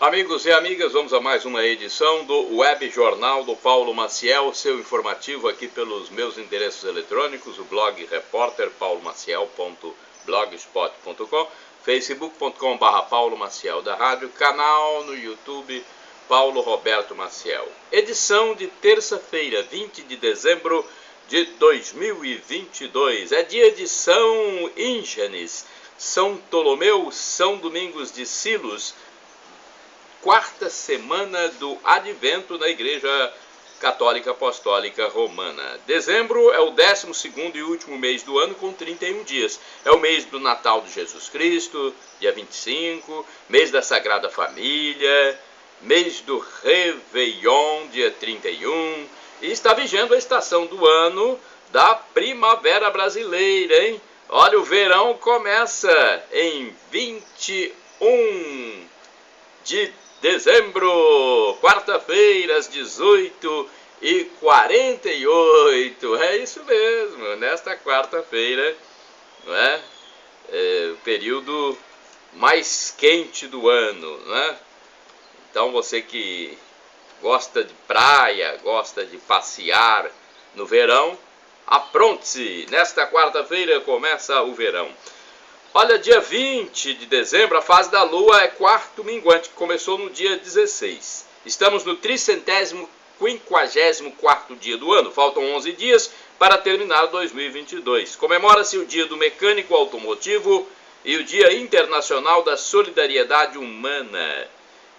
Amigos e amigas, vamos a mais uma edição do Web Jornal do Paulo Maciel, seu informativo aqui pelos meus endereços eletrônicos, o blog repórter paulomaciel.blogspot.com, facebook.com/Paulo Maciel da rádio, canal no YouTube Paulo Roberto Maciel. Edição de terça-feira, 20 de dezembro de 2022. É dia de São Íngenes, São Ptolomeu, São Domingos de Silos, quarta semana do Advento na Igreja Católica Apostólica Romana. Dezembro é o 12º e último mês do ano com 31 dias. É o mês do Natal de Jesus Cristo, dia 25, mês da Sagrada Família, mês do Réveillon, dia 31, e está vigendo a estação do ano da primavera brasileira, hein? Olha, o verão começa em 21 de dezembro, quarta-feira, às 18h48. É isso mesmo, nesta quarta-feira, não é? O período mais quente do ano, né? Então você que gosta de praia, gosta de passear no verão, apronte-se, nesta quarta-feira começa o verão. Olha, dia 20 de dezembro, a fase da lua é quarto minguante, que começou no dia 16. Estamos no 354º dia do ano, faltam 11 dias para terminar 2022. Comemora-se o dia do mecânico automotivo e o dia internacional da solidariedade humana.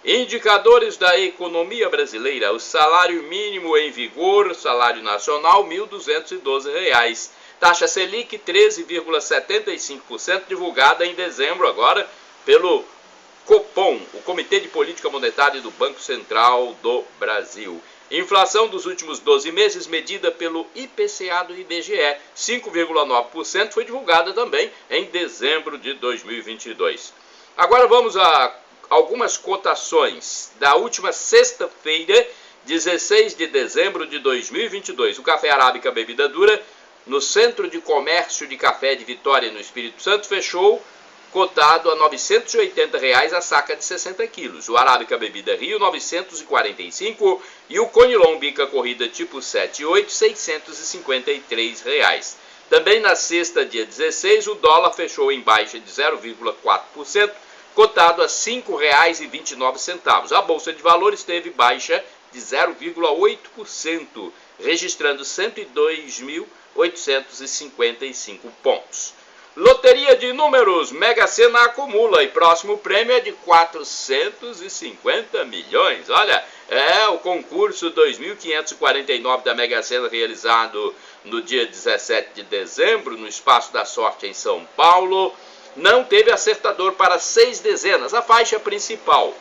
Indicadores da economia brasileira: o salário mínimo em vigor, salário nacional, R$ 1.212. Taxa Selic 13,75%, divulgada em dezembro agora pelo Copom, o Comitê de Política Monetária do Banco Central do Brasil. Inflação dos últimos 12 meses, medida pelo IPCA do IBGE, 5,9%, foi divulgada também em dezembro de 2022. Agora vamos a algumas cotações da última sexta-feira, 16 de dezembro de 2022. O café arábica bebida dura no Centro de Comércio de Café de Vitória, no Espírito Santo, fechou cotado a R$ 980 a saca de 60 quilos. O Arábica Bebida Rio, 945, e o Conilon Bica Corrida tipo 7 e 8, R$ 653. Também na sexta, dia 16, o dólar fechou em baixa de 0,4%, cotado a R$ 5,29. A Bolsa de Valores teve baixa de 0,8%, registrando 102.855 pontos. Loteria de números, Mega Sena acumula e próximo prêmio é de 450 milhões. Olha, é o concurso 2.549 da Mega Sena realizado no dia 17 de dezembro no Espaço da Sorte em São Paulo. Não teve acertador para 6 dezenas, a faixa principal.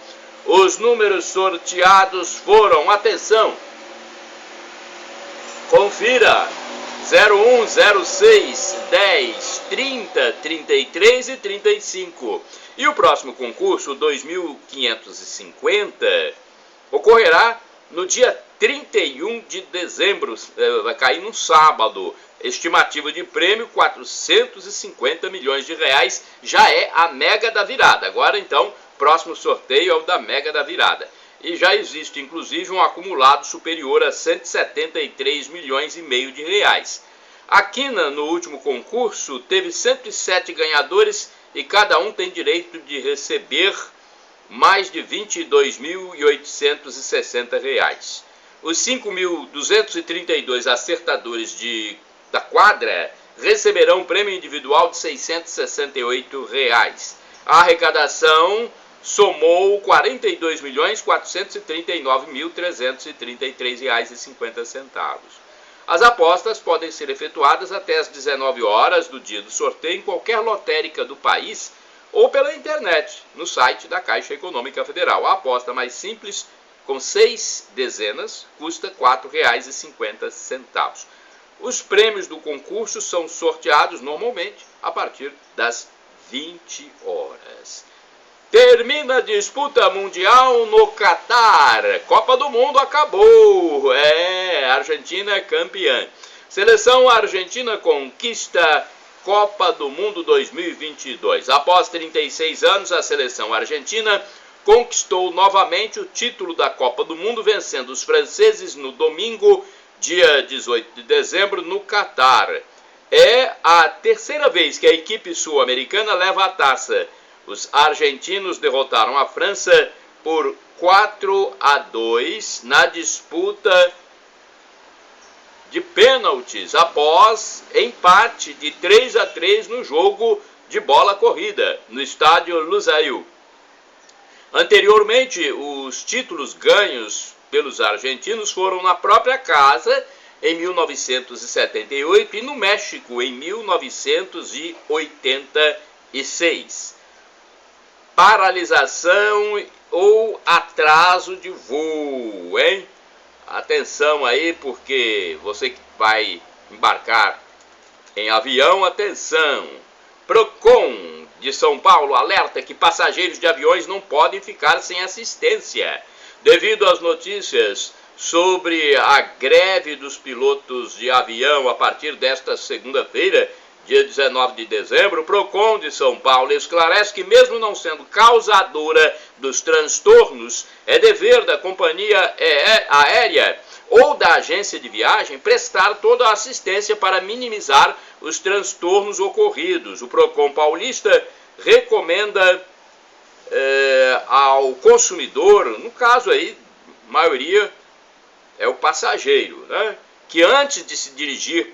Os números sorteados foram, atenção, confira: 01, 06, 10, 30, 33 e 35. E o próximo concurso, 2550, ocorrerá no dia 31 de dezembro, vai cair num sábado. Estimativa de prêmio, 450 milhões de reais, já é a Mega da Virada. Agora, então, próximo sorteio é o da Mega da Virada. E já existe, inclusive, um acumulado superior a 173 milhões e meio de reais. A Quina, no último concurso, teve 107 ganhadores e cada um tem direito de receber mais de R$ 22.860. Os 5.232 acertadores da quadra receberão um prêmio individual de R$ 668. A arrecadação somou R$ 42.439.333,50. As apostas podem ser efetuadas até às 19 horas do dia do sorteio em qualquer lotérica do país ou pela internet, no site da Caixa Econômica Federal. A aposta mais simples, com 6 dezenas, custa R$ 4,50. Os prêmios do concurso são sorteados normalmente a partir das 20 horas. Termina a disputa mundial no Catar. Copa do Mundo acabou. A Argentina é campeã. Seleção argentina conquista Copa do Mundo 2022. Após 36 anos, a seleção argentina conquistou novamente o título da Copa do Mundo, vencendo os franceses no domingo, dia 18 de dezembro, no Catar. É a terceira vez que a equipe sul-americana leva a taça. Os argentinos derrotaram a França por 4-2 na disputa de pênaltis, após empate de 3-3 no jogo de bola corrida, no estádio Lusail. Anteriormente, os títulos ganhos pelos argentinos foram na própria casa, em 1978, e no México, em 1986. Paralisação ou atraso de voo, hein? Atenção aí, porque você que vai embarcar em avião, atenção. Procon de São Paulo alerta que passageiros de aviões não podem ficar sem assistência, devido às notícias sobre a greve dos pilotos de avião a partir desta segunda-feira, dia 19 de dezembro. O Procon de São Paulo esclarece que, mesmo não sendo causadora dos transtornos, é dever da companhia aérea ou da agência de viagem prestar toda a assistência para minimizar os transtornos ocorridos. O Procon paulista recomenda ao consumidor, no caso aí, maioria é o passageiro, né, que antes de se dirigir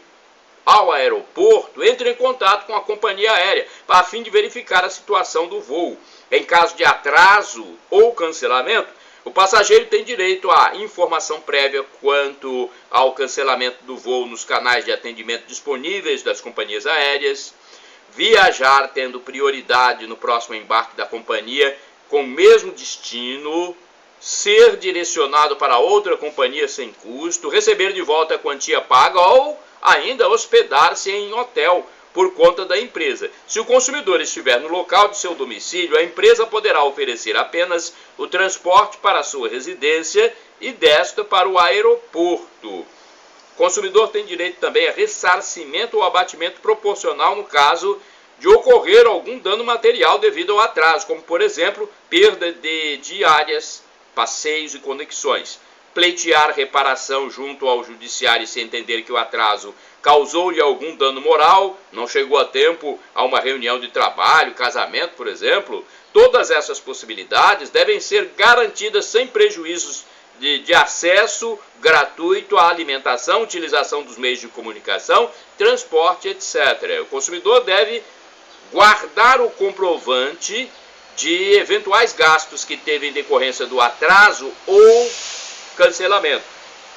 ao aeroporto, entre em contato com a companhia aérea, a fim de verificar a situação do voo. Em caso de atraso ou cancelamento, o passageiro tem direito à informação prévia quanto ao cancelamento do voo nos canais de atendimento disponíveis das companhias aéreas, viajar tendo prioridade no próximo embarque da companhia com o mesmo destino, ser direcionado para outra companhia sem custo, receber de volta a quantia paga ou ainda hospedar-se em hotel por conta da empresa. Se o consumidor estiver no local de seu domicílio, a empresa poderá oferecer apenas o transporte para a sua residência e desta para o aeroporto. O consumidor tem direito também a ressarcimento ou abatimento proporcional no caso de ocorrer algum dano material devido ao atraso, como, por exemplo, perda de diárias, passeios e conexões. Pleitear reparação junto ao judiciário se entender que o atraso causou-lhe algum dano moral, não chegou a tempo a uma reunião de trabalho, casamento, por exemplo. Todas essas possibilidades devem ser garantidas sem prejuízos de acesso gratuito à alimentação, utilização dos meios de comunicação, transporte, etc. O consumidor deve guardar o comprovante de eventuais gastos que teve em decorrência do atraso ou cancelamento,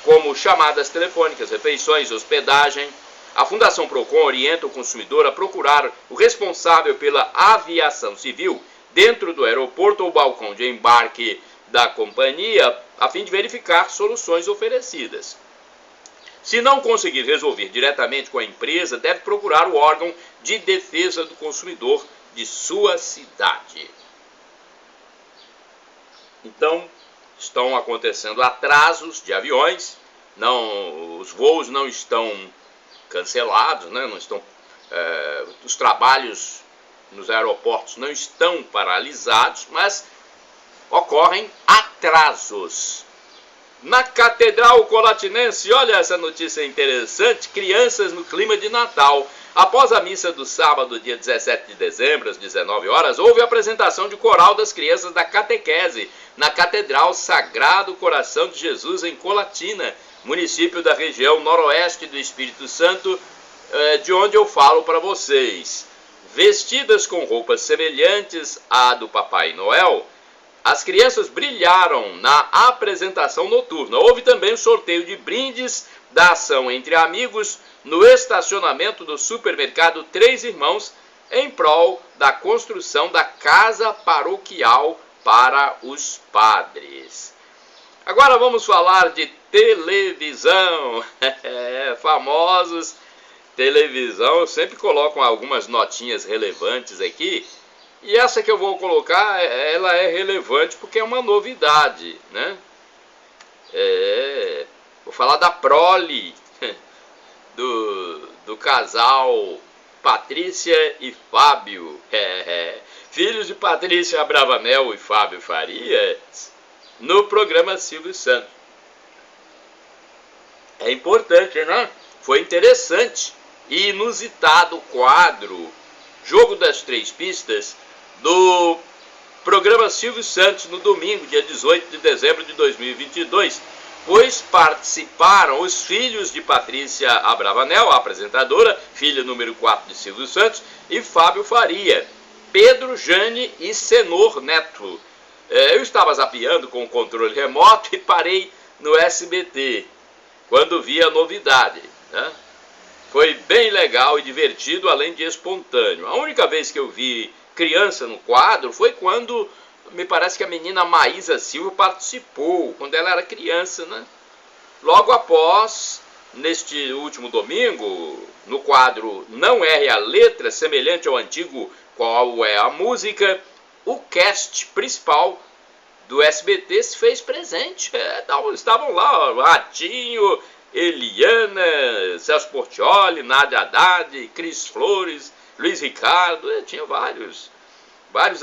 como chamadas telefônicas, refeições, hospedagem. A Fundação Procon orienta o consumidor a procurar o responsável pela aviação civil dentro do aeroporto ou balcão de embarque da companhia, a fim de verificar soluções oferecidas. Se não conseguir resolver diretamente com a empresa, deve procurar o órgão de defesa do consumidor de sua cidade. Então, estão acontecendo atrasos de aviões, os voos não estão cancelados, né? Não estão, os trabalhos nos aeroportos não estão paralisados, mas ocorrem atrasos. Na Catedral Colatinense, olha essa notícia interessante, crianças no clima de Natal. Após a missa do sábado, dia 17 de dezembro, às 19 horas, houve a apresentação de coral das crianças da catequese na Catedral Sagrado Coração de Jesus, em Colatina, município da região noroeste do Espírito Santo, de onde eu falo para vocês. Vestidas com roupas semelhantes à do Papai Noel, as crianças brilharam na apresentação noturna. Houve também o sorteio de brindes da ação entre amigos no estacionamento do supermercado Três Irmãos, em prol da construção da casa paroquial para os padres. Agora vamos falar de televisão. Famosos televisão, eu sempre coloco algumas notinhas relevantes aqui. E essa que eu vou colocar, ela é relevante porque é uma novidade, né? Vou falar da prole do casal Patrícia e Fábio. filhos de Patrícia Abravanel e Fábio Farias, no programa Silvio Santos. É importante, né? Foi interessante e inusitado o quadro Jogo das Três Pistas do programa Silvio Santos no domingo, dia 18 de dezembro de 2022, pois participaram os filhos de Patrícia Abravanel, a apresentadora, filha número 4 de Silvio Santos, e Fábio Faria, Pedro, Jane e Senor Neto. Eu estava zapeando com o controle remoto e parei no SBT, quando vi a novidade, né? Foi bem legal e divertido, além de espontâneo. A única vez que eu vi criança no quadro foi quando, me parece que a menina Maísa Silva participou, quando ela era criança, né? Logo após, neste último domingo, no quadro Não Erre a Letra, semelhante ao antigo Qual é a Música, o cast principal do SBT se fez presente. Estavam lá, ó, Ratinho, Eliana, Celso Portiolli, Nádia Haddad, Cris Flores, Luiz Ricardo, tinha vários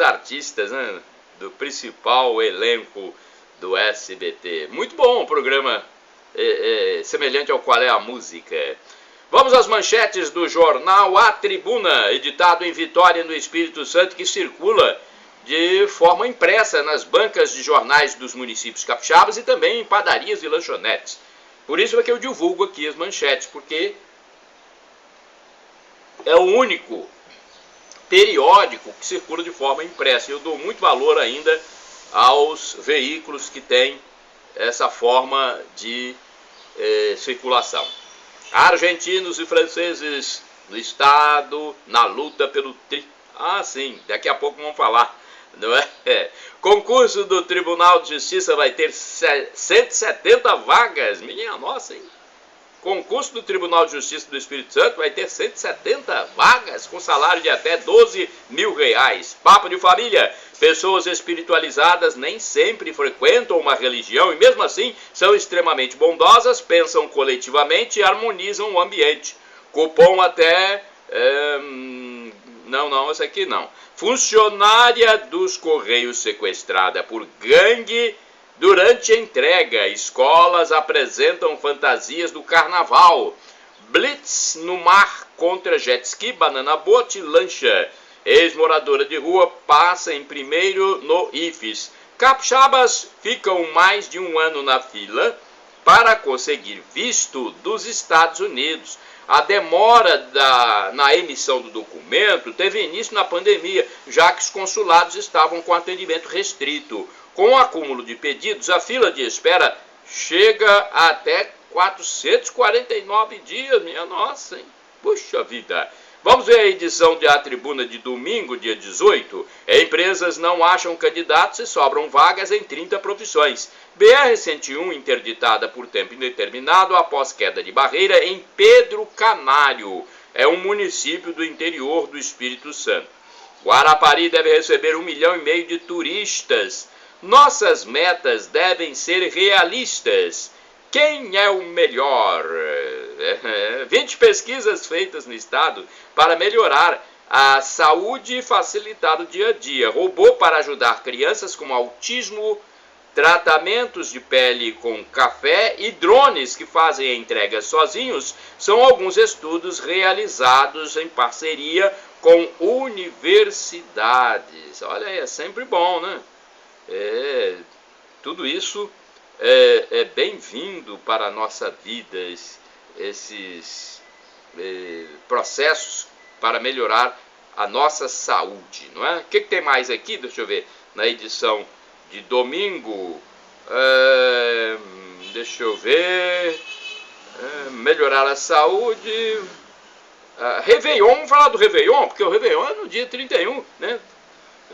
artistas, né, do principal elenco do SBT. Muito bom o programa, semelhante ao Qual é a Música. Vamos às manchetes do jornal A Tribuna, editado em Vitória, no Espírito Santo, que circula de forma impressa nas bancas de jornais dos municípios capixabas e também em padarias e lanchonetes. Por isso é que eu divulgo aqui as manchetes, porque é o único periódico que circula de forma impressa. Eu dou muito valor ainda aos veículos que têm essa forma de circulação. Argentinos e franceses no estado, na luta pelo sim, daqui a pouco vamos falar, não é? Concurso do Tribunal de Justiça vai ter 170 vagas, minha nossa, hein? Concurso do Tribunal de Justiça do Espírito Santo vai ter 170 vagas, com salário de até R$12 mil. Papo de família, pessoas espiritualizadas nem sempre frequentam uma religião e mesmo assim são extremamente bondosas, pensam coletivamente e harmonizam o ambiente. Cupom até... Não, esse aqui não. Funcionária dos Correios sequestrada por gangue durante a entrega. Escolas apresentam fantasias do carnaval. Blitz no mar contra jet ski, banana boat e lancha. Ex-moradora de rua passa em primeiro no IFES. Capixabas ficam mais de um ano na fila para conseguir visto dos Estados Unidos. A demora na emissão do documento teve início na pandemia, já que os consulados estavam com atendimento restrito. Com o acúmulo de pedidos, a fila de espera chega até 449 dias, minha nossa, hein? Puxa vida! Vamos ver a edição de A Tribuna de domingo, dia 18. Empresas não acham candidatos e sobram vagas em 30 profissões. BR-101 interditada por tempo indeterminado após queda de barreira em Pedro Canário. É um município do interior do Espírito Santo. Guarapari deve receber 1,5 milhão de turistas. Nossas metas devem ser realistas. Quem é o melhor? 20 pesquisas feitas no estado para melhorar a saúde e facilitar o dia a dia. Robô para ajudar crianças com autismo, tratamentos de pele com café e drones que fazem a entrega sozinhos são alguns estudos realizados em parceria com universidades. Olha aí, é sempre bom, né? Tudo isso é bem-vindo para a nossa vida, esses processos para melhorar a nossa saúde, não é? O que tem mais aqui? Deixa eu ver, na edição de domingo, deixa eu ver, melhorar a saúde, Réveillon, vamos falar do Réveillon, porque o Réveillon é no dia 31, né?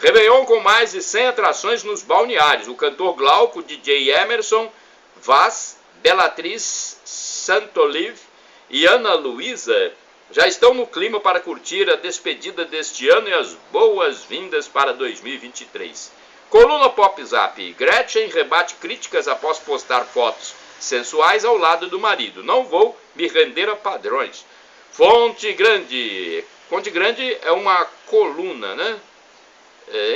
Réveillon com mais de 100 atrações nos balneários. O cantor Glauco, DJ Emerson, Vaz, Belatriz, Santolive e Ana Luísa já estão no clima para curtir a despedida deste ano e as boas-vindas para 2023. Coluna Pop Zap. Gretchen rebate críticas após postar fotos sensuais ao lado do marido. Não vou me render a padrões. Fonte Grande. Fonte Grande é uma coluna, né?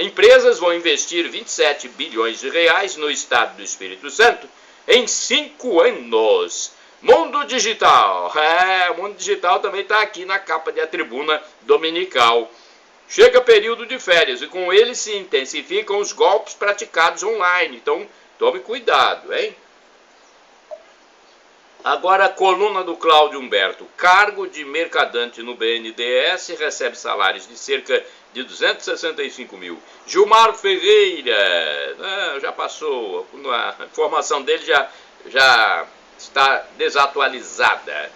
empresas vão investir 27 bilhões de reais no estado do Espírito Santo em 5 anos. Mundo digital. O mundo digital também está aqui na capa de A Tribuna Dominical. Chega período de férias e com ele se intensificam os golpes praticados online. Então, tome cuidado, hein? Agora a coluna do Cláudio Humberto. Cargo de mercadante no BNDES recebe salários de cerca de 265 mil. Gilmar Ferreira, já passou, a informação dele já está desatualizada.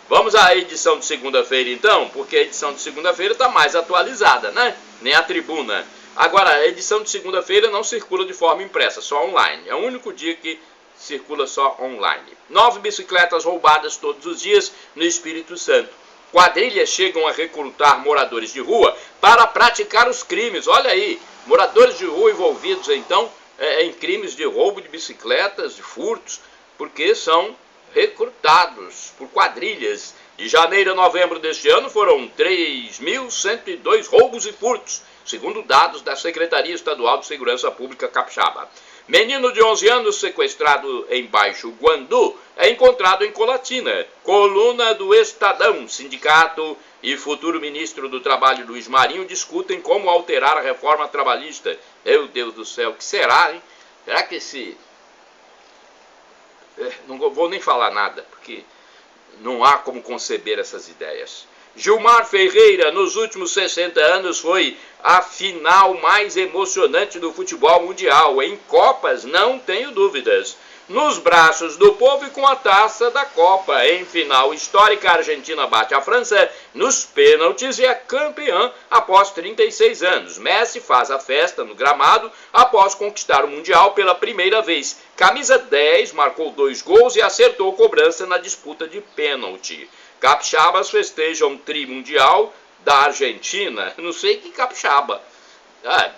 Vamos à edição de segunda-feira então, porque a edição de segunda-feira está mais atualizada, né? Nem a Tribuna. Agora, a edição de segunda-feira não circula de forma impressa, só online. É o único dia que circula só online. 9 bicicletas roubadas todos os dias no Espírito Santo. Quadrilhas chegam a recrutar moradores de rua para praticar os crimes. Olha aí, moradores de rua envolvidos então em crimes de roubo de bicicletas, de furtos, porque são recrutados por quadrilhas. De janeiro a novembro deste ano foram 3.102 roubos e furtos, segundo dados da Secretaria Estadual de Segurança Pública Capixaba. Menino de 11 anos sequestrado em Baixo Guandu é encontrado em Colatina. Coluna do Estadão. Sindicato e futuro ministro do Trabalho Luiz Marinho discutem como alterar a reforma trabalhista. Meu Deus do céu, o que será, hein? Será que esse... Não vou nem falar nada, porque não há como conceber essas ideias. Gilmar Ferreira, nos últimos 60 anos, foi a final mais emocionante do futebol mundial. Em Copas, não tenho dúvidas. Nos braços do povo e com a taça da Copa. Em final histórica, a Argentina bate a França nos pênaltis e é campeã após 36 anos. Messi faz a festa no gramado após conquistar o Mundial pela primeira vez. Camisa 10 marcou 2 gols e acertou cobrança na disputa de pênalti. Capixabas festejam tri-mundial da Argentina. Não sei que capixaba.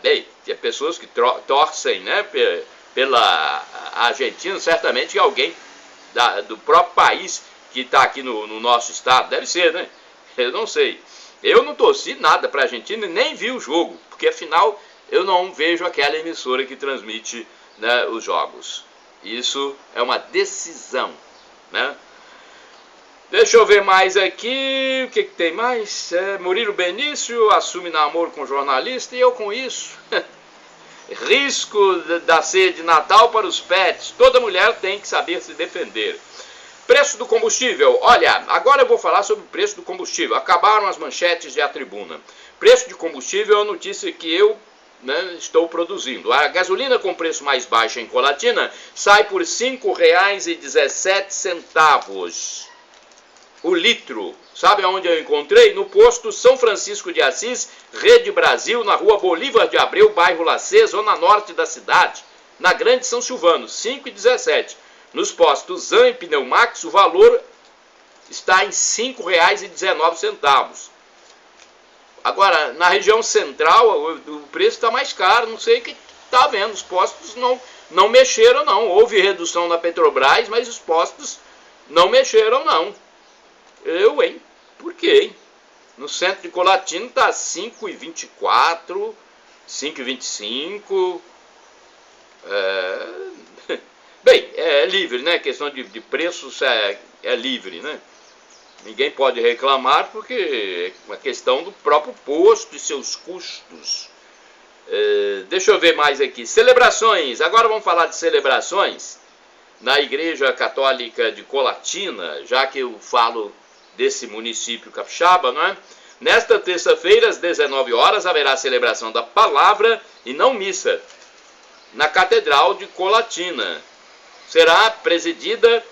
Bem, tem pessoas que torcem, né, pela Argentina, certamente alguém do próprio país que está aqui no nosso estado. Deve ser, né? Eu não sei. Eu não torci nada para a Argentina e nem vi o jogo, porque afinal eu não vejo aquela emissora que transmite, né, os jogos. Isso é uma decisão, né? Deixa eu ver mais aqui, o que tem mais? Murilo Benício assume namoro com jornalista e eu com isso. Risco da ceia de Natal para os pets. Toda mulher tem que saber se defender. Preço do combustível. Olha, agora eu vou falar sobre o preço do combustível. Acabaram as manchetes de A Tribuna. Preço de combustível é a notícia que eu, né, estou produzindo. A gasolina com preço mais baixo em Colatina sai por R$ 5,17 o litro. Sabe aonde eu encontrei? No posto São Francisco de Assis, Rede Brasil, na rua Bolívar de Abreu, bairro Lacê, zona norte da cidade, na Grande São Silvano, R$ 5,17. Nos postos Zan e Pneumax, o valor está em R$ 5,19. Agora, na região central, o preço está mais caro, não sei o que está vendo. Os postos não mexeram, não. Houve redução na Petrobras, mas os postos não mexeram, não. Hein? Por quê, hein? No centro de Colatina está 5,24, 5,25. Bem, é livre, né? A questão de preços é livre, né? Ninguém pode reclamar porque é uma questão do próprio posto e seus custos. Deixa eu ver mais aqui. Celebrações. Agora vamos falar de celebrações na Igreja Católica de Colatina, já que eu falo desse município capixaba, não é? Nesta terça-feira, às 19 horas, haverá a celebração da palavra e não missa na Catedral de Colatina. Será presidida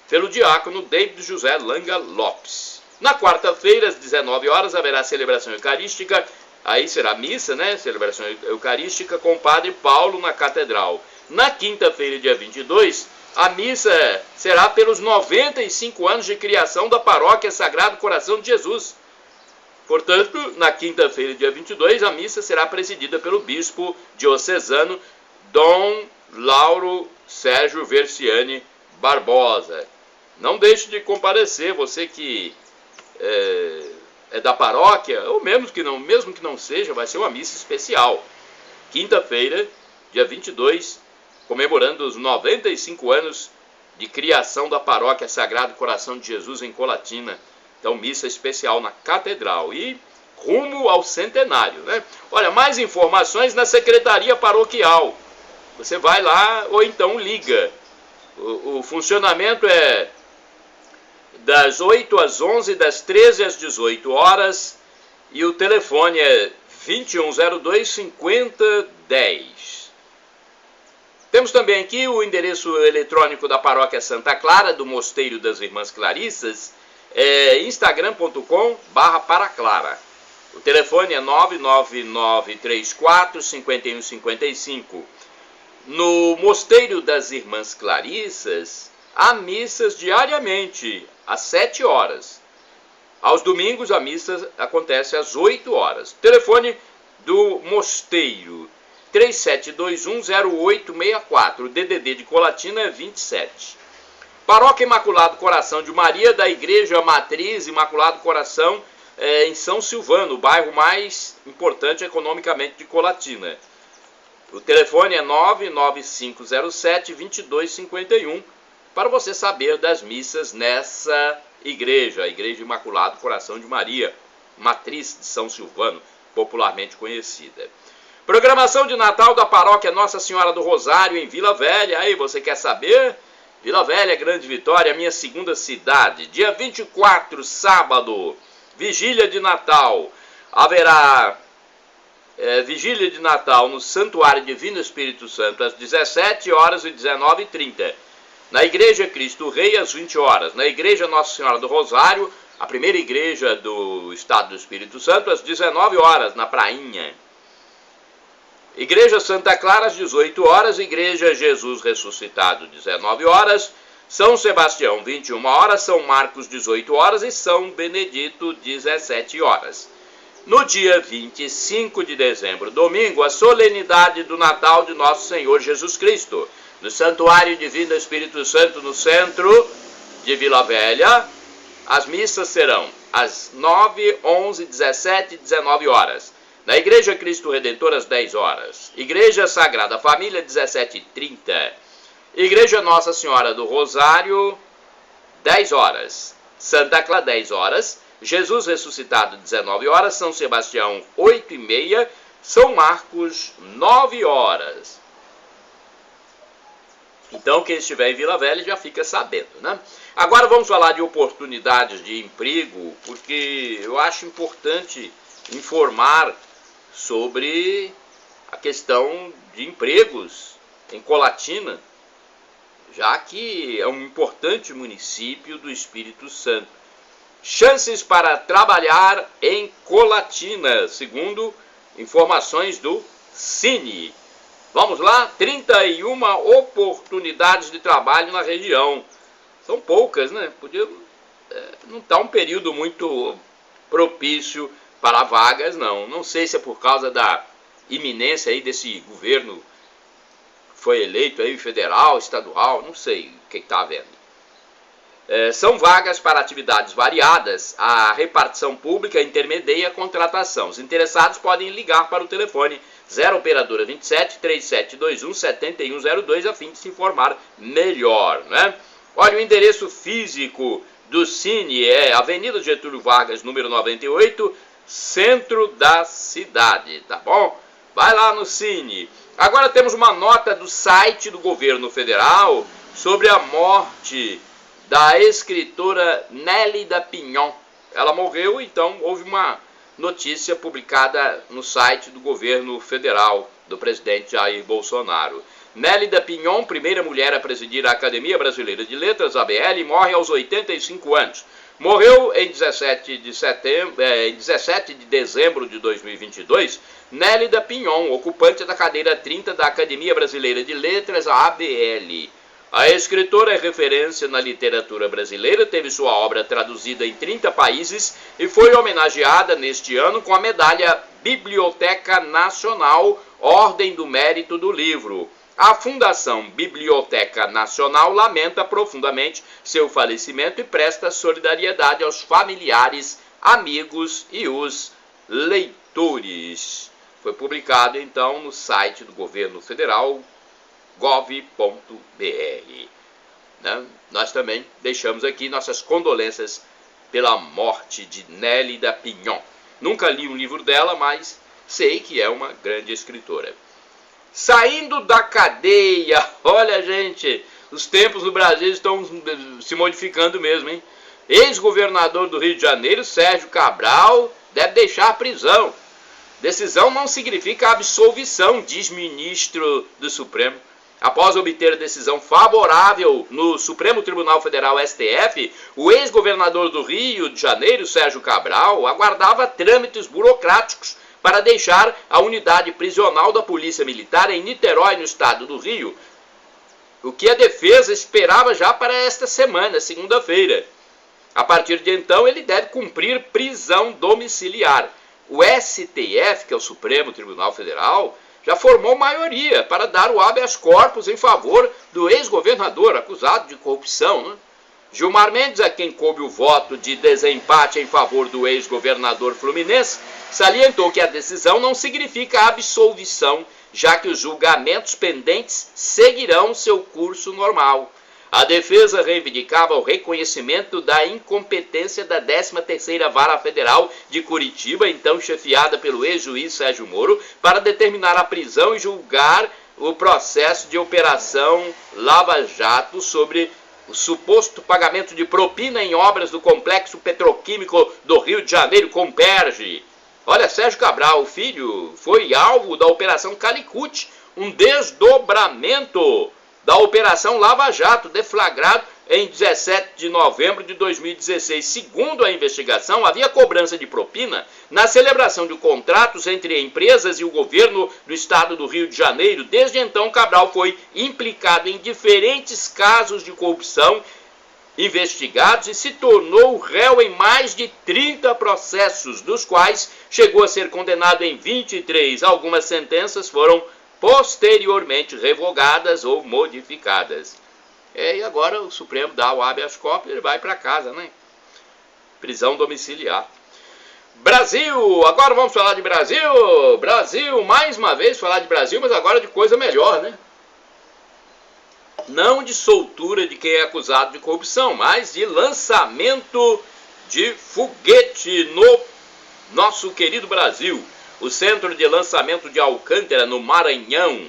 pelo diácono David José Langa Lopes. Na quarta-feira, às 19 horas, haverá a celebração eucarística. Aí será missa, né? Celebração eucarística com o Padre Paulo na Catedral. Na quinta-feira, dia 22, a missa será pelos 95 anos de criação da Paróquia Sagrado Coração de Jesus. Portanto, na quinta-feira, dia 22, a missa será presidida pelo bispo diocesano Dom Lauro Sérgio Versiani Barbosa. Não deixe de comparecer, você que da paróquia, ou mesmo que não seja, vai ser uma missa especial. Quinta-feira, dia 22, comemorando os 95 anos de criação da Paróquia Sagrado Coração de Jesus em Colatina. Então, missa especial na Catedral e rumo ao centenário, né? Olha, mais informações na Secretaria Paroquial. Você vai lá ou então liga. O funcionamento é das 8 às 11, das 13 às 18 horas e o telefone é 2102-5010. Temos também aqui o endereço eletrônico da Paróquia Santa Clara, do Mosteiro das Irmãs Clarissas, instagram.com/paraclara. O telefone é 99934-5155. No Mosteiro das Irmãs Clarissas, há missas diariamente, às 7 horas. Aos domingos, a missa acontece às 8 horas. Telefone do Mosteiro, 3721-0864. O DDD de Colatina é 27. Paróquia Imaculado Coração de Maria, da Igreja Matriz Imaculado Coração, em São Silvano, o bairro mais importante economicamente de Colatina. O telefone é 99507-2251 para você saber das missas nessa igreja, a Igreja Imaculado Coração de Maria, Matriz de São Silvano, popularmente conhecida. Programação de Natal da Paróquia Nossa Senhora do Rosário em Vila Velha. Aí, você quer saber? Vila Velha, Grande Vitória, minha segunda cidade. Dia 24, sábado, Vigília de Natal. Haverá Vigília de Natal no Santuário Divino Espírito Santo às 17 horas e 19h30. Na Igreja Cristo Rei às 20 horas. Na Igreja Nossa Senhora do Rosário, a primeira igreja do Estado do Espírito Santo, às 19 horas, na Prainha. Igreja Santa Clara às 18 horas, Igreja Jesus Ressuscitado 19 horas, São Sebastião 21 horas, São Marcos 18 horas e São Benedito 17 horas. No dia 25 de dezembro, domingo, a solenidade do Natal de Nosso Senhor Jesus Cristo, no Santuário Divino Espírito Santo, no centro de Vila Velha. As missas serão às 9, 11, 17 e 19 horas. Na Igreja Cristo Redentor, às 10 horas. Igreja Sagrada Família, 17h30. Igreja Nossa Senhora do Rosário, 10 horas. Santa Clara, 10 horas. Jesus Ressuscitado, 19 horas. São Sebastião, 8h30. São Marcos, 9 horas. Então, quem estiver em Vila Velha já fica sabendo, né? Agora vamos falar de oportunidades de emprego, porque eu acho importante informar sobre a questão de empregos em Colatina, já que é um importante município do Espírito Santo. Chances para trabalhar em Colatina, segundo informações do Cine. Vamos lá, 31 oportunidades de trabalho na região. São poucas, né? Não está um período muito propício para vagas, não. Não sei se é por causa da iminência aí desse governo que foi eleito aí, federal, estadual, não sei o que está havendo. São vagas para atividades variadas. A repartição pública intermedia a contratação. Os interessados podem ligar para o telefone 0 operadora 27 3721 7102 a fim de se informar melhor, né? Olha, o endereço físico do Cine é Avenida Getúlio Vargas, número 98, centro da cidade, tá bom? Vai lá no Cine. Agora temos uma nota do site do governo federal sobre a morte da escritora Nélida Pinhon. Ela morreu, então houve uma notícia publicada no site do governo federal do presidente Jair Bolsonaro. Nélida Pinhon, primeira mulher a presidir a Academia Brasileira de Letras, ABL, morre aos 85 anos. Morreu em 17 de dezembro de 2022, Nélida Pinhon, ocupante da cadeira 30 da Academia Brasileira de Letras, a ABL. A escritora é referência na literatura brasileira, teve sua obra traduzida em 30 países e foi homenageada neste ano com a medalha Biblioteca Nacional, Ordem do Mérito do Livro. A Fundação Biblioteca Nacional lamenta profundamente seu falecimento e presta solidariedade aos familiares amigos e os leitores. Foi publicado então no site do governo federal, gov.br. Né? Nós também deixamos aqui nossas condolências pela morte de Nélida Pinhon. Nunca li um livro dela, mas sei que é uma grande escritora. Saindo da cadeia, olha gente, os tempos no Brasil estão se modificando mesmo, hein? Ex-governador do Rio de Janeiro, Sérgio Cabral, deve deixar a prisão. Decisão não significa absolvição, diz ministro do Supremo. Após obter a decisão favorável no Supremo Tribunal Federal, STF, o ex-governador do Rio de Janeiro, Sérgio Cabral, aguardava trâmites burocráticos para deixar a unidade prisional da Polícia Militar em Niterói, no estado do Rio, o que a defesa esperava já para esta semana, segunda-feira. A partir de então, ele deve cumprir prisão domiciliar. O STF, que é o Supremo Tribunal Federal, já formou maioria para dar o habeas corpus em favor do ex-governador acusado de corrupção, né? Gilmar Mendes, a quem coube o voto de desempate em favor do ex-governador fluminense, salientou que a decisão não significa absolvição, já que os julgamentos pendentes seguirão seu curso normal. A defesa reivindicava o reconhecimento da incompetência da 13ª Vara Federal de Curitiba, então chefiada pelo ex-juiz Sérgio Moro, para determinar a prisão e julgar o processo de Operação Lava Jato sobre o suposto pagamento de propina em obras do Complexo Petroquímico do Rio de Janeiro, Comperj. Olha, Sérgio Cabral, filho, foi alvo da Operação Calicut, um desdobramento da Operação Lava Jato, deflagrado em 17 de novembro de 2016. Segundo a investigação, havia cobrança de propina na celebração de contratos entre empresas e o governo do estado do Rio de Janeiro. Desde então, Cabral foi implicado em diferentes casos de corrupção investigados e se tornou réu em mais de 30 processos, dos quais chegou a ser condenado em 23. Algumas sentenças foram posteriormente revogadas ou modificadas. E agora o Supremo dá o habeas corpus e ele vai para casa, né? Prisão domiciliar. Brasil, agora vamos falar de Brasil. Brasil, mais uma vez falar de Brasil, mas agora de coisa melhor, né? Não de soltura de quem é acusado de corrupção, mas de lançamento de foguete no nosso querido Brasil. O Centro de Lançamento de Alcântara, no Maranhão,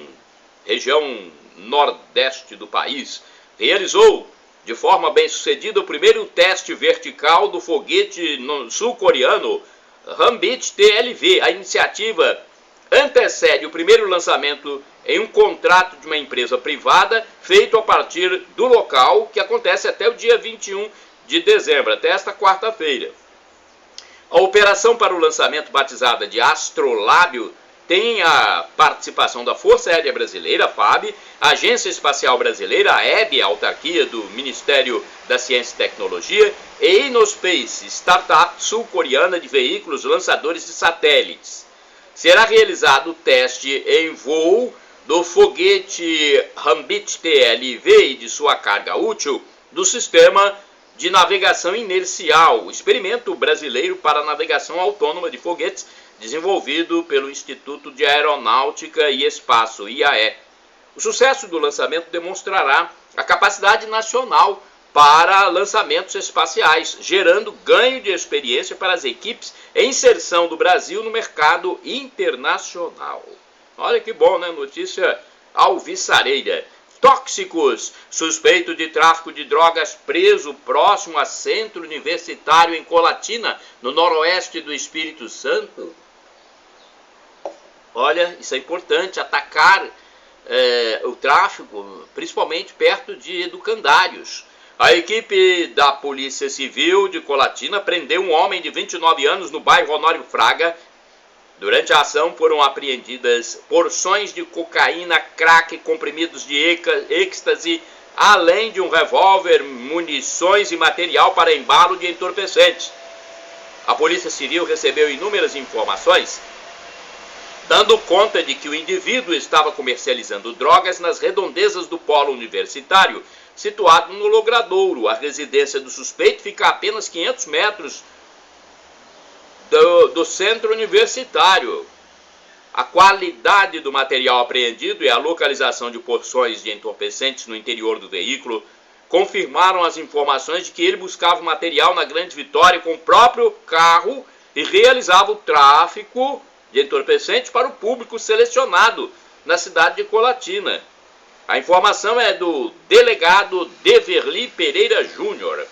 região nordeste do país, realizou de forma bem-sucedida o primeiro teste vertical do foguete sul-coreano Hwabit TLV. A iniciativa antecede o primeiro lançamento em um contrato de uma empresa privada feito a partir do local, que acontece até o dia 21 de dezembro, até esta quarta-feira. A operação para o lançamento, batizada de Astrolábio, tem a participação da Força Aérea Brasileira, FAB, a Agência Espacial Brasileira, a EB, a autarquia do Ministério da Ciência e Tecnologia, e Innospace, startup sul-coreana de veículos lançadores de satélites. Será realizado o teste em voo do foguete Hwabit TLV e de sua carga útil do sistema de navegação inercial, o experimento brasileiro para navegação autônoma de foguetes, desenvolvido pelo Instituto de Aeronáutica e Espaço, IAE. O sucesso do lançamento demonstrará a capacidade nacional para lançamentos espaciais, gerando ganho de experiência para as equipes e inserção do Brasil no mercado internacional. Olha que bom, né? Notícia alvissareira. Tóxicos. Suspeito de tráfico de drogas preso próximo a centro universitário em Colatina, no noroeste do Espírito Santo. Olha, isso é importante, atacar o tráfico, principalmente perto de educandários. A equipe da Polícia Civil de Colatina prendeu um homem de 29 anos no bairro Honório Fraga. Durante a ação foram apreendidas porções de cocaína, crack, comprimidos de êxtase, além de um revólver, munições e material para embalo de entorpecentes. A Polícia Civil recebeu inúmeras informações, dando conta de que o indivíduo estava comercializando drogas nas redondezas do polo universitário, situado no Logradouro. A residência do suspeito fica a apenas 500 metros do centro universitário. A qualidade do material apreendido e a localização de porções de entorpecentes no interior do veículo confirmaram as informações de que ele buscava o material na Grande Vitória com o próprio carro e realizava o tráfico de entorpecentes para o público selecionado na cidade de Colatina. A informação é do delegado Deverly Pereira Júnior.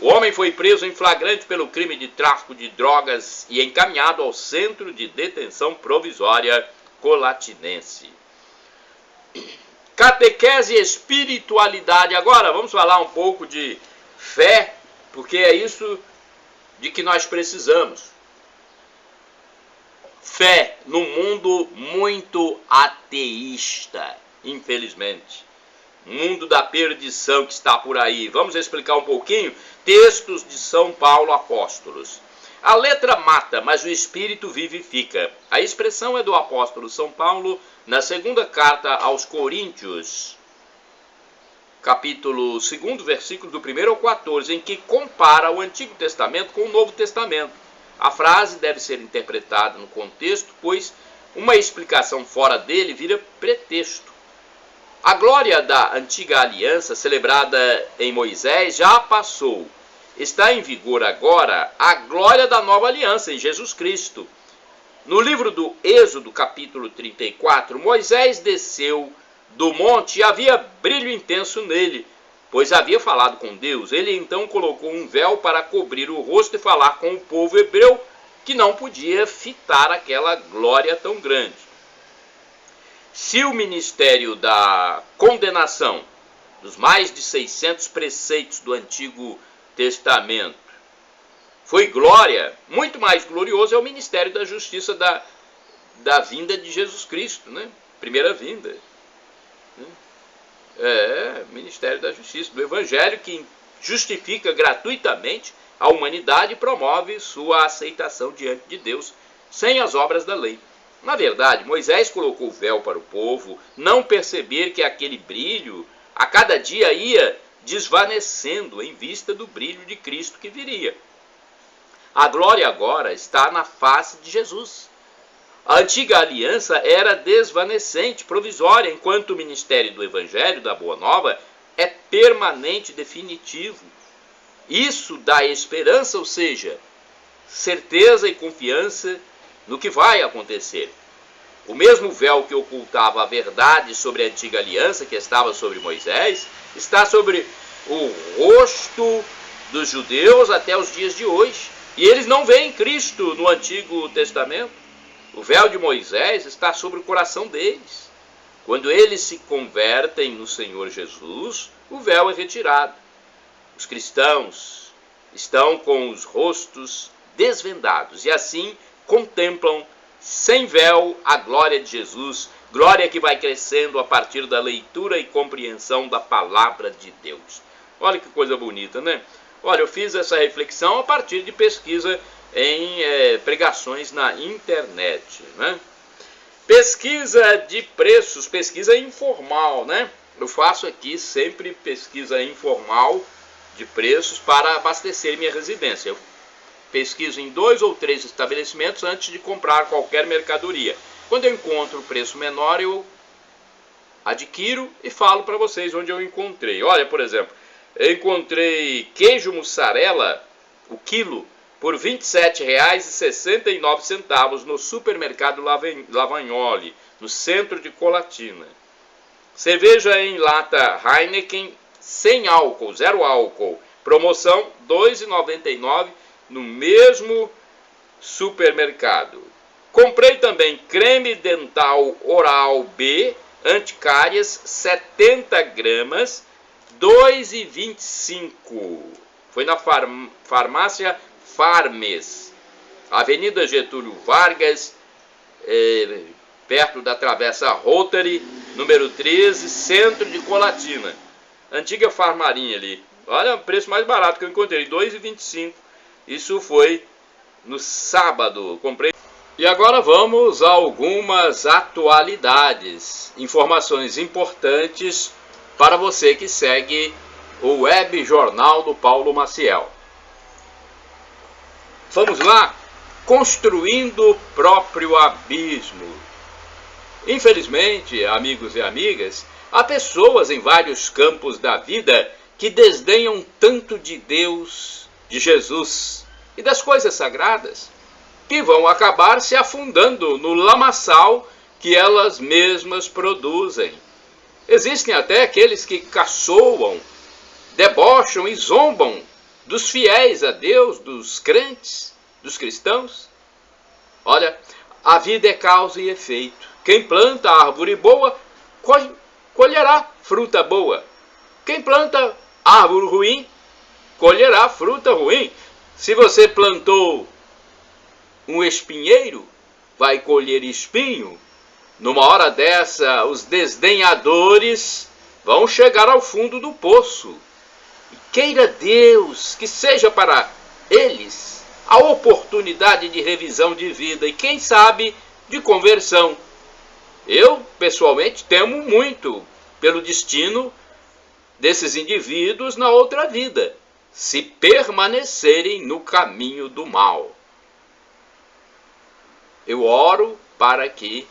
O homem foi preso em flagrante pelo crime de tráfico de drogas e encaminhado ao Centro de Detenção Provisória Colatinense. Catequese e espiritualidade. Agora vamos falar um pouco de fé, porque é isso de que nós precisamos. Fé num mundo muito ateísta, infelizmente. Mundo da perdição que está por aí. Vamos explicar um pouquinho? Textos de São Paulo Apóstolos. A letra mata, mas o espírito vivifica. A expressão é do apóstolo São Paulo na segunda carta aos Coríntios, capítulo 2, versículo do 1 ao 14, em que compara o Antigo Testamento com o Novo Testamento. A frase deve ser interpretada no contexto, pois uma explicação fora dele vira pretexto. A glória da antiga aliança, celebrada em Moisés, já passou. Está em vigor agora a glória da nova aliança em Jesus Cristo. No livro do Êxodo, capítulo 34, Moisés desceu do monte e havia brilho intenso nele, pois havia falado com Deus. Ele então colocou um véu para cobrir o rosto e falar com o povo hebreu, que não podia fitar aquela glória tão grande. Se o ministério da condenação dos mais de 600 preceitos do Antigo Testamento foi glória, muito mais glorioso é o ministério da justiça da vinda de Jesus Cristo, né? Primeira vinda. Ministério da justiça, do Evangelho, que justifica gratuitamente a humanidade e promove sua aceitação diante de Deus, sem as obras da lei. Na verdade, Moisés colocou o véu para o povo não perceber que aquele brilho a cada dia ia desvanecendo em vista do brilho de Cristo que viria. A glória agora está na face de Jesus. A antiga aliança era desvanecente, provisória, enquanto o ministério do Evangelho, da Boa Nova, é permanente, definitivo. Isso dá esperança, ou seja, certeza e confiança no que vai acontecer. O mesmo véu que ocultava a verdade sobre a antiga aliança, que estava sobre Moisés, está sobre o rosto dos judeus até os dias de hoje. E eles não veem Cristo no Antigo Testamento. O véu de Moisés está sobre o coração deles. Quando eles se convertem no Senhor Jesus, o véu é retirado. Os cristãos estão com os rostos desvendados e assim contemplam sem véu a glória de Jesus, glória que vai crescendo a partir da leitura e compreensão da palavra de Deus. Olha que coisa bonita, né? Olha, eu fiz essa reflexão a partir de pesquisa em pregações na internet, né? Pesquisa de preços, pesquisa informal, né? Eu faço aqui sempre pesquisa informal de preços para abastecer minha residência. Eu pesquiso em 2 ou 3 estabelecimentos antes de comprar qualquer mercadoria. Quando eu encontro o preço menor, eu adquiro e falo para vocês onde eu encontrei. Olha, por exemplo, eu encontrei queijo mussarela, o quilo, por R$ 27,69 no supermercado Lavagnoli, no centro de Colatina. Cerveja em lata Heineken, sem álcool, 0 álcool, promoção R$ 2,99 no mesmo supermercado. Comprei também creme dental Oral B, anticárias, 70 gramas, R$ 2,25. Foi na farmácia Farmes, Avenida Getúlio Vargas, perto da Travessa Rotary, número 13, centro de Colatina. Antiga farmarinha ali. Olha o preço mais barato que eu encontrei, R$ 2,25. Isso foi no sábado. Comprei. E agora vamos a algumas atualidades, informações importantes para você que segue o Web Jornal do Paulo Maciel. Vamos lá? construindo o próprio abismo. Infelizmente, amigos e amigas, há pessoas em vários campos da vida que desdenham tanto de Deus, de Jesus e das coisas sagradas, que vão acabar se afundando no lamaçal que elas mesmas produzem. Existem até aqueles que caçoam, debocham e zombam dos fiéis a Deus, dos crentes, dos cristãos. Olha, a vida é causa e efeito. Quem planta árvore boa, colherá fruta boa. Quem planta árvore ruim, colherá fruta ruim. Se você plantou um espinheiro, vai colher espinho. Numa hora dessa, os desdenhadores vão chegar ao fundo do poço. E queira Deus que seja para eles a oportunidade de revisão de vida e, quem sabe, de conversão. Eu, pessoalmente, temo muito pelo destino desses indivíduos na outra vida, se permanecerem no caminho do mal. Eu oro para que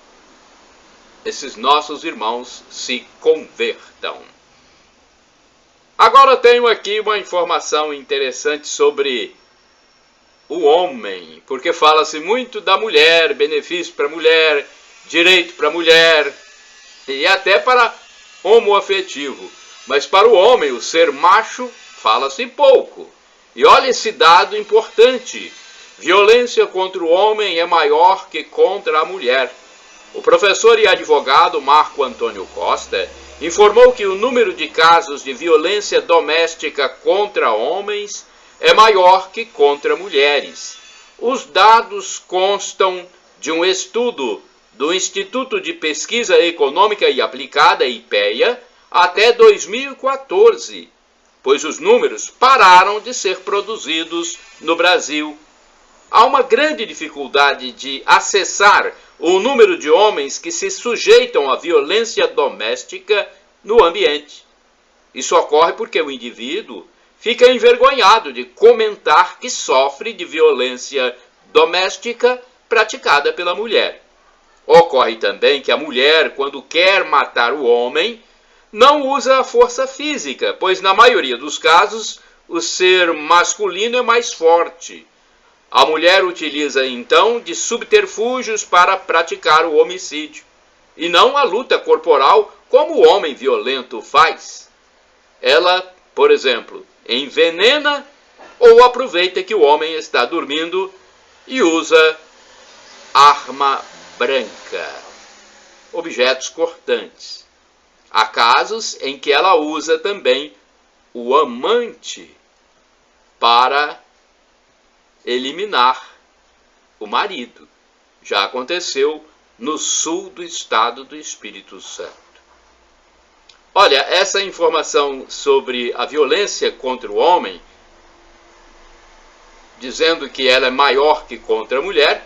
esses nossos irmãos se convertam. Agora tenho aqui uma informação interessante sobre o homem, porque fala-se muito da mulher, benefício para a mulher, direito para a mulher e até para homoafetivo. Mas para o homem, o ser macho, fala-se pouco. E olha esse dado importante: violência contra o homem é maior que contra a mulher. O professor e advogado Marco Antônio Costa informou que o número de casos de violência doméstica contra homens é maior que contra mulheres. Os dados constam de um estudo do Instituto de Pesquisa Econômica e Aplicada, IPEA, até 2014, pois os números pararam de ser produzidos no Brasil. Há uma grande dificuldade de acessar o número de homens que se sujeitam à violência doméstica no ambiente. Isso ocorre porque o indivíduo fica envergonhado de comentar que sofre de violência doméstica praticada pela mulher. Ocorre também que a mulher, quando quer matar o homem, não usa a força física, pois na maioria dos casos o ser masculino é mais forte. A mulher utiliza então de subterfúgios para praticar o homicídio, e não a luta corporal como o homem violento faz. Ela, por exemplo, envenena ou aproveita que o homem está dormindo e usa arma branca, objetos cortantes. Há casos em que ela usa também o amante para eliminar o marido. Já aconteceu no sul do estado do Espírito Santo. Olha, essa informação sobre a violência contra o homem, dizendo que ela é maior que contra a mulher,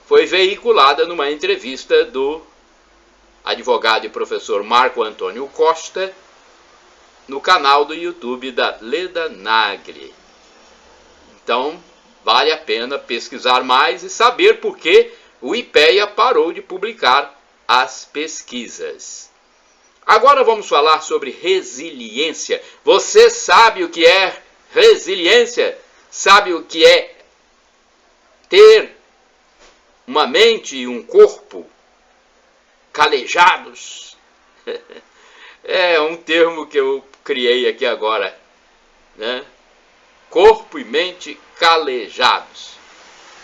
foi veiculada numa entrevista do advogado e professor Marco Antônio Costa no canal do YouTube da Leda Nagli. Então, vale a pena pesquisar mais e saber por que o IPEA parou de publicar as pesquisas. Agora vamos falar sobre resiliência. Você sabe o que é resiliência? Sabe o que é ter uma mente e um corpo calejados? É um termo que eu criei aqui agora, né? Corpo e mente calejados.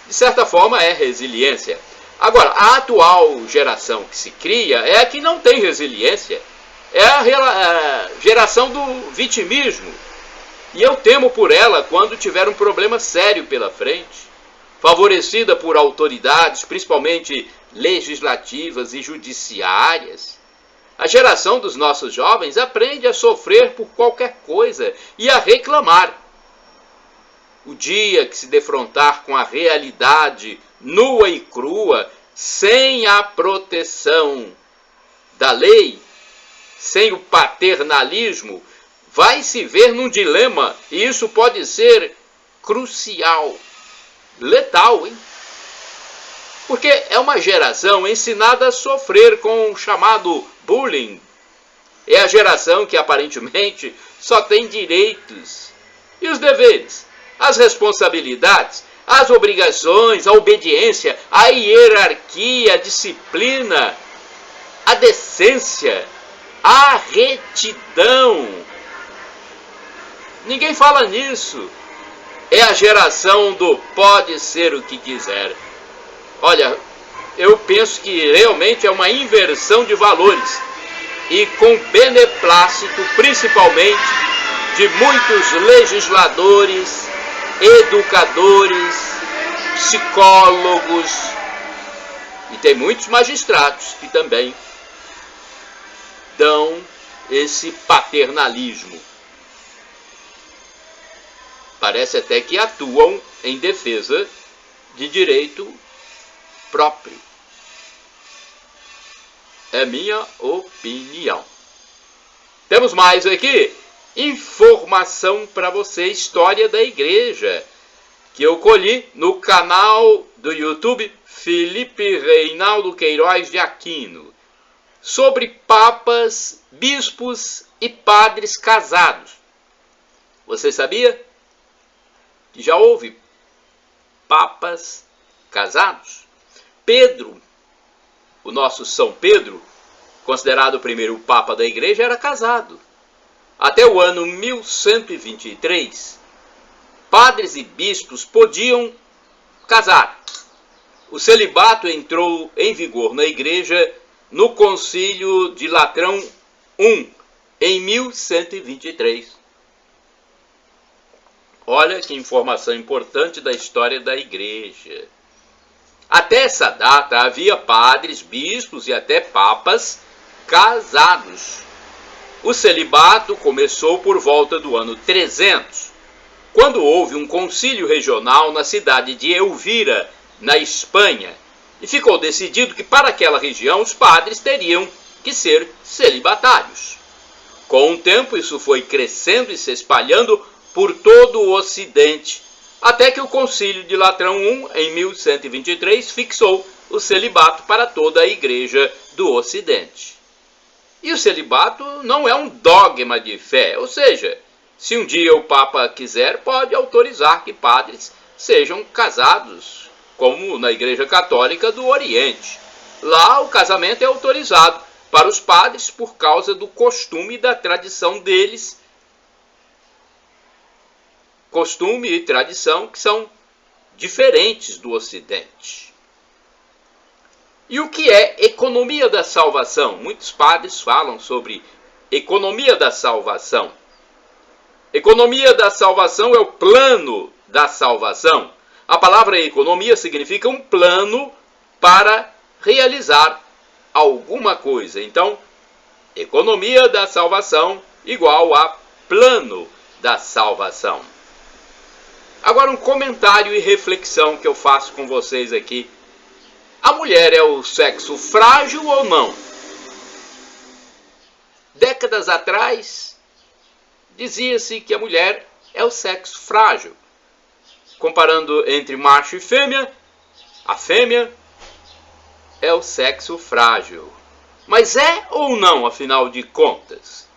De certa forma é resiliência. Agora, a atual geração que se cria é a que não tem resiliência. É a geração do vitimismo. E eu temo por ela quando tiver um problema sério pela frente, favorecida por autoridades, principalmente legislativas e judiciárias. A geração dos nossos jovens aprende a sofrer por qualquer coisa e a reclamar. O dia que se defrontar com a realidade nua e crua, sem a proteção da lei, sem o paternalismo, vai se ver num dilema, e isso pode ser crucial. letal, hein? Porque é uma geração ensinada a sofrer com o chamado bullying. É a geração que aparentemente só tem direitos. E os deveres, as responsabilidades, as obrigações, a obediência, a hierarquia, a disciplina, a decência, a retidão. Ninguém fala nisso. É a geração do pode ser o que quiser. Olha, eu penso que realmente é uma inversão de valores e com beneplácito, principalmente, de muitos legisladores, educadores, psicólogos e tem muitos magistrados que também dão esse paternalismo. Parece até que atuam em defesa de direito próprio. É minha opinião. Temos mais aqui informação para você, história da igreja, que eu colhi no canal do YouTube Felipe Reinaldo Queiroz de Aquino, sobre papas, bispos e padres casados. Você sabia que já houve papas casados? Pedro, o nosso São Pedro, considerado o primeiro papa da igreja, era casado. Até o ano 1123, padres e bispos podiam casar. O celibato entrou em vigor na igreja no Concílio de Latrão I, em 1123. Olha que informação importante da história da igreja. Até essa data havia padres, bispos e até papas casados. O celibato começou por volta do ano 300, quando houve um concílio regional na cidade de Elvira, na Espanha, e ficou decidido que para aquela região os padres teriam que ser celibatários. Com o tempo isso foi crescendo e se espalhando por todo o Ocidente, até que o Concílio de Latrão I, em 1123, fixou o celibato para toda a Igreja do Ocidente. E o celibato não é um dogma de fé, ou seja, se um dia o Papa quiser, pode autorizar que padres sejam casados, como na Igreja Católica do Oriente. Lá o casamento é autorizado para os padres por causa do costume e da tradição deles, costume e tradição que são diferentes do Ocidente. E o que é economia da salvação? Muitos padres falam sobre economia da salvação. Economia da salvação é o plano da salvação. A palavra economia significa um plano para realizar alguma coisa. Então, economia da salvação igual a plano da salvação. Agora um comentário e reflexão que eu faço com vocês aqui. A mulher é o sexo frágil ou não? Décadas atrás, dizia-se que a mulher é o sexo frágil. Comparando entre macho e fêmea, a fêmea é o sexo frágil. Mas é ou não, afinal de contas?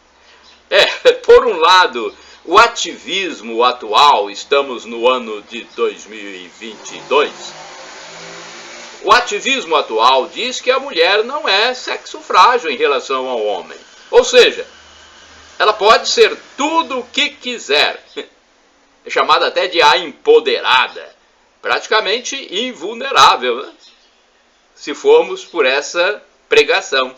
Por um lado, o ativismo atual, estamos no ano de 2022, o ativismo atual diz que a mulher não é sexo frágil em relação ao homem. Ou seja, ela pode ser tudo o que quiser. É chamada até de a empoderada. Praticamente invulnerável, né? Se formos por essa pregação.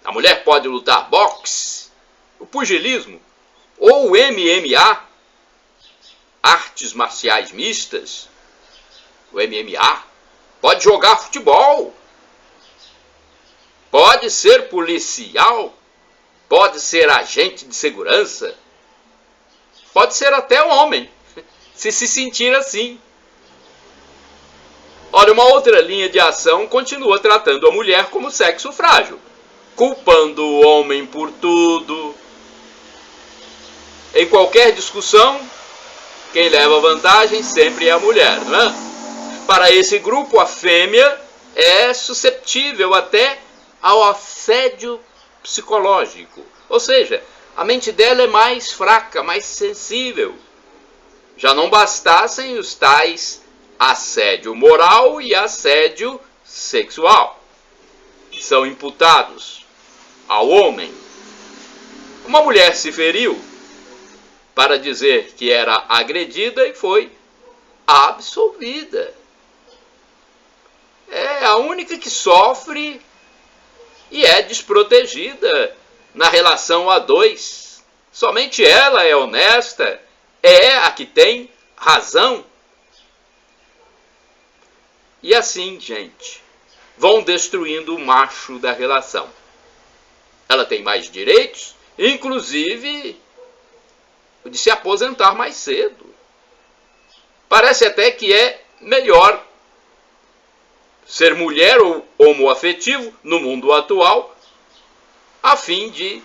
A mulher pode lutar boxe, o pugilismo, ou o MMA, artes marciais mistas, o MMA. Pode jogar futebol, pode ser policial, pode ser agente de segurança, pode ser até homem, se sentir assim. Olha, uma outra linha de ação continua tratando a mulher como sexo frágil, culpando o homem por tudo. Em qualquer discussão, quem leva vantagem sempre é a mulher, não é? Para esse grupo, a fêmea é susceptível até ao assédio psicológico. Ou seja, a mente dela é mais fraca, mais sensível. Já não bastassem os tais assédio moral e assédio sexual, que são imputados ao homem. Uma mulher se feriu para dizer que era agredida e foi absolvida. É a única que sofre e é desprotegida na relação a dois. Somente ela é honesta, é a que tem razão. E assim, gente, vão destruindo o macho da relação. Ela tem mais direitos, inclusive o de se aposentar mais cedo. Parece até que é melhor ser mulher ou homoafetivo no mundo atual, a fim de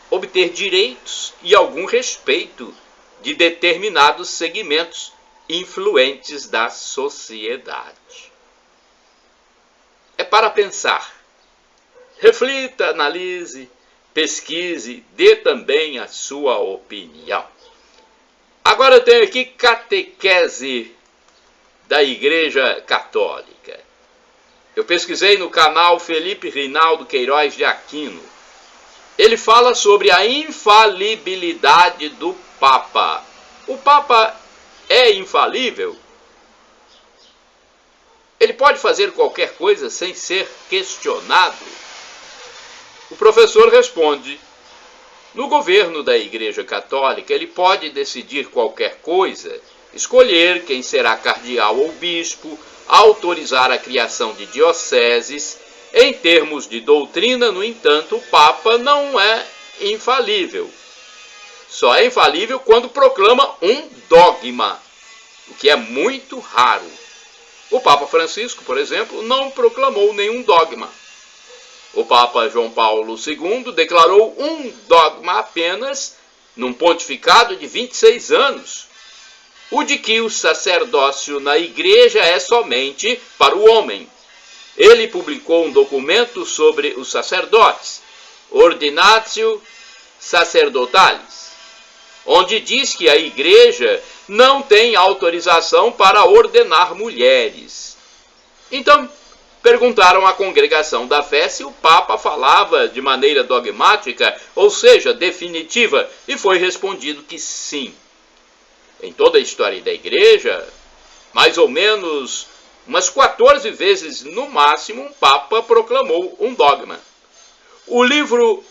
obter direitos e algum respeito de determinados segmentos influentes da sociedade. É para pensar. Reflita, analise, pesquise, dê também a sua opinião. Agora eu tenho aqui catequese da Igreja Católica. Eu pesquisei no canal Felipe Rinaldo Queiroz de Aquino. Ele fala sobre a infalibilidade do Papa. O Papa é infalível? Ele pode fazer qualquer coisa sem ser questionado? O professor responde: no governo da Igreja Católica, ele pode decidir qualquer coisa, escolher quem será cardeal ou bispo, autorizar a criação de dioceses. Em termos de doutrina, no entanto, o Papa não é infalível. Só é infalível quando proclama um dogma, o que é muito raro. O Papa Francisco, por exemplo, não proclamou nenhum dogma. O Papa João Paulo II declarou um dogma apenas num pontificado de 26 anos, o de que o sacerdócio na Igreja é somente para o homem. Ele publicou um documento sobre os sacerdotes, Ordinatio Sacerdotalis, onde diz que a Igreja não tem autorização para ordenar mulheres. Então, perguntaram à congregação da fé se o Papa falava de maneira dogmática, ou seja, definitiva, e foi respondido que sim. Em toda a história da Igreja, mais ou menos umas 14 vezes no máximo, um Papa proclamou um dogma. O livro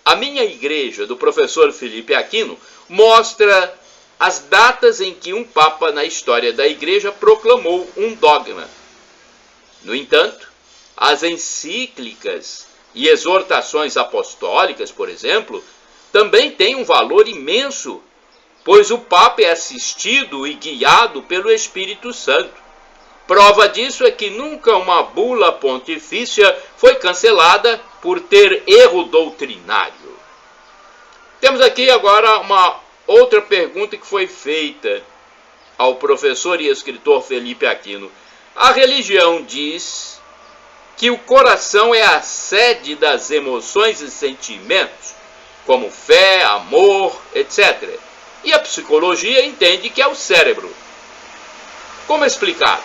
A Minha Igreja, do professor Felipe Aquino, mostra as datas em que um Papa na história da Igreja proclamou um dogma. No entanto, as encíclicas e exortações apostólicas, por exemplo, também têm um valor imenso, pois o Papa é assistido e guiado pelo Espírito Santo. Prova disso é que nunca uma bula pontifícia foi cancelada por ter erro doutrinário. Temos aqui agora uma outra pergunta que foi feita ao professor e escritor Felipe Aquino. A religião diz que o coração é a sede das emoções e sentimentos, como fé, amor, etc. E a psicologia entende que é o cérebro. Como explicar?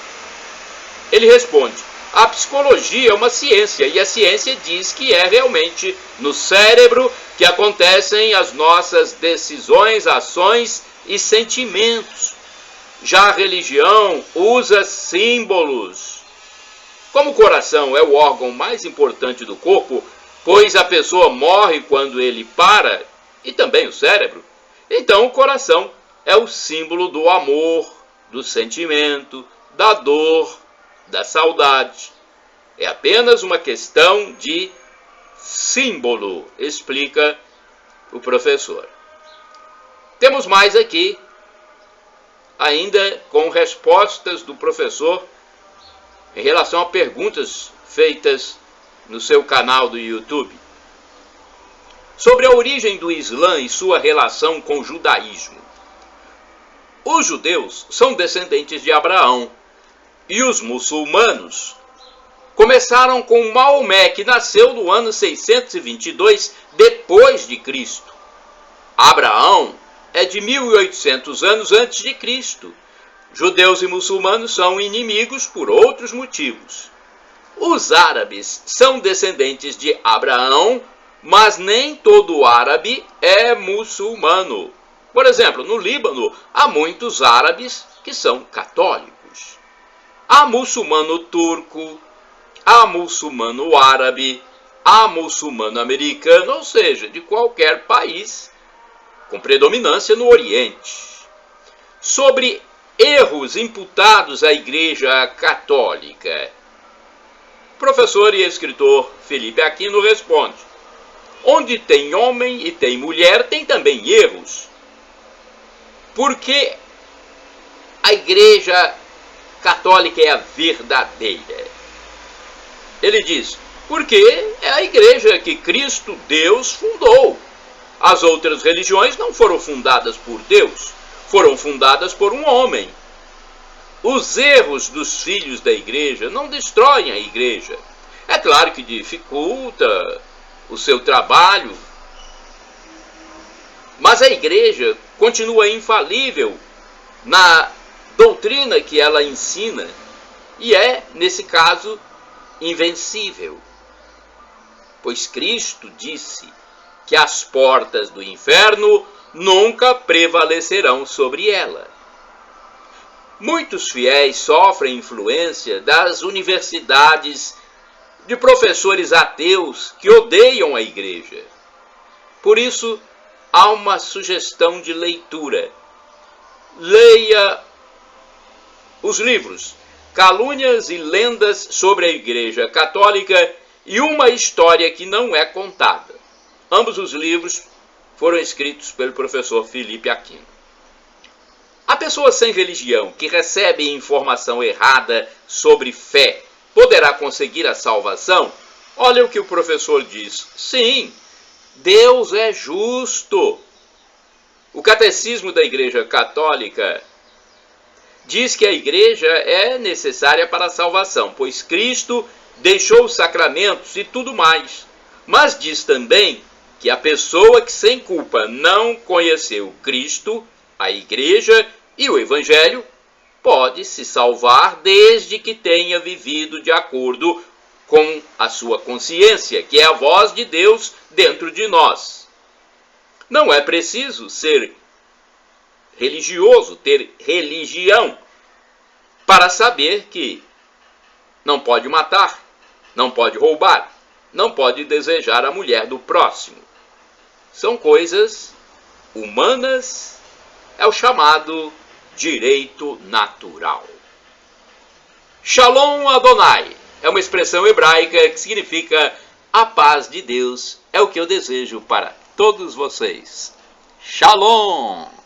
Ele responde: a psicologia é uma ciência e a ciência diz que é realmente no cérebro que acontecem as nossas decisões, ações e sentimentos. Já a religião usa símbolos. Como o coração é o órgão mais importante do corpo, pois a pessoa morre quando ele para, e também o cérebro, então o coração é o símbolo do amor, do sentimento, da dor, da saudade. É apenas uma questão de símbolo, explica o professor. Temos mais aqui, ainda com respostas do professor em relação a perguntas feitas no seu canal do YouTube. Sobre a origem do Islã e sua relação com o judaísmo. Os judeus são descendentes de Abraão e os muçulmanos começaram com Maomé, que nasceu no ano 622 depois de Cristo. Abraão é de 1800 anos antes de Cristo. Judeus e muçulmanos são inimigos por outros motivos. Os árabes são descendentes de Abraão, mas nem todo árabe é muçulmano. Por exemplo, no Líbano, há muitos árabes que são católicos. Há muçulmano turco, há muçulmano árabe, há muçulmano americano, ou seja, de qualquer país, com predominância no Oriente. Sobre erros imputados à Igreja Católica, o professor e escritor Felipe Aquino responde: onde tem homem e tem mulher, tem também erros. Porque a Igreja Católica é a verdadeira. Ele diz, porque é a igreja que Cristo, Deus, fundou. As outras religiões não foram fundadas por Deus, foram fundadas por um homem. Os erros dos filhos da igreja não destroem a igreja. É claro que dificulta o seu trabalho, mas a igreja continua infalível na doutrina que ela ensina e é, nesse caso, invencível. Pois Cristo disse que as portas do inferno nunca prevalecerão sobre ela. Muitos fiéis sofrem influência das universidades, de professores ateus que odeiam a igreja. Por isso, há uma sugestão de leitura. Leia os livros Calúnias e Lendas sobre a Igreja Católica e Uma História que Não é Contada. Ambos os livros foram escritos pelo professor Felipe Aquino. A pessoa sem religião que recebe informação errada sobre fé poderá conseguir a salvação? Olha o que o professor diz. Sim, Deus é justo. O Catecismo da Igreja Católica diz que a igreja é necessária para a salvação, pois Cristo deixou os sacramentos e tudo mais. Mas diz também que a pessoa que sem culpa não conheceu Cristo, a igreja e o Evangelho, pode se salvar desde que tenha vivido de acordo com a sua consciência, que é a voz de Deus dentro de nós. Não é preciso ser religioso, ter religião, para saber que não pode matar, não pode roubar, não pode desejar a mulher do próximo. São coisas humanas, é o chamado direito natural. Shalom Adonai é uma expressão hebraica que significa a paz de Deus. É o que eu desejo para todos vocês. Shalom!